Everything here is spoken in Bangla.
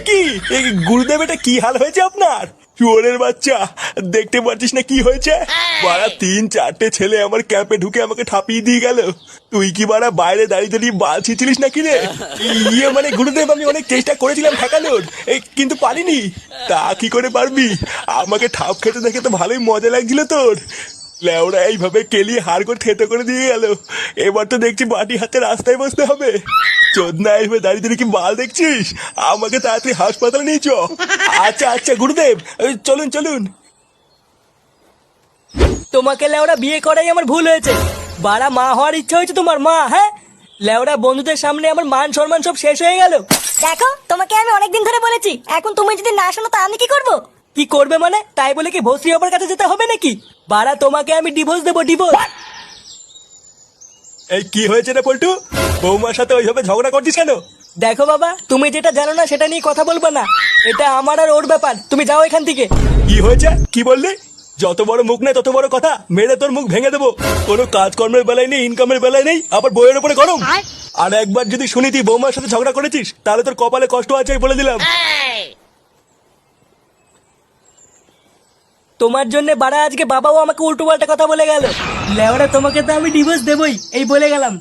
কি গুরুদেব, এটা কি হাল হয়েছে আপনার? শুয়োরের বাচ্চা, দেখতে পাচ্ছিস না কি হয়েছে? বাড়া 3-4টে ছেলে আমার ক্যাম্পে ঢুকে আমাকে ঠাপিয়ে দিয়ে গেল। তুই কি বাড়া বাইরে দাঁড়িয়ে দাঁড়িয়ে বাল ছিঁচিলিস নাকি রে? মানে গুরুদেব, আমি অনেক চেষ্টা করেছিলাম ঠেকানোর, কিন্তু পারিনি। তা কি করে পারবি? আমাকে ঠাপ খেতে দেখে তো ভালোই মজা লাগছিল তোর। লেওরা এইভাবে কেলিয়ে হাড় করে থেতো করে দিয়ে গেল। এবার তো দেখছি বাটি হাতে রাস্তায় বসতে হবে। চোদনা এইভাবে দাঁড়িয়ে দাঁড়িয়ে কি বাল দেখছিস? আমাকে তাড়াতাড়ি হাসপাতালে নিয়ে চ। আচ্ছা আচ্ছা গুরুদেব, চলুন চলুন। তোমাকে লেওরা বিয়ে করাই আমার ভুল হয়েছে। বাড়া মা হওয়ার ইচ্ছা হয়েছে তোমার, মা? হ্যাঁ, লেওরা বন্ধুদের সামনে আমার মান সম্মান সব শেষ হয়ে গেল। দেখো, তোমাকে আমি অনেকদিন ধরে বলেছি, এখন তুমি যদি না শোনো তা আমি কি করব? কি করবে মানে? তাই বলে কি ভস্রী বাবার কাছে যেতে হবে নাকি? বাড়া তোমাকে আমি ডিভোর্স দেবো, ডিভোর্স। এই কি হয়েছে রে পল্টু? বৌমার সাথে ওইভাবে ঝগড়া করছিস কেন? দেখো বাবা, তুমি যেটা জানো না সেটা নিয়ে কথা বলবো না। এটা আমার আর ওর ব্যাপার, তুমি যাও এখান থেকে। কি হয়েছে? কি বললি? যত বড় মুখ নেই তত বড় কথা, মেরে তোর মুখ ভেঙে দেবো। কোনো কাজকর্মের বেলায় নেই, ইনকামের বেলায় নেই, আবার বইয়ের উপরে গরম। আর একবার যদি শুনি তুই বৌমার সাথে ঝগড়া করেছিস, তাহলে তোর কপালে কষ্ট আছে বলে দিলাম। তোমার জন্য বাড়া আজকে বাবাও আমাকে উল্টো পাল্টা কথা বলে গেল। লেওরা তোমাকে তো আমি ডিভোর্স দেবই, এই বলে গেলাম।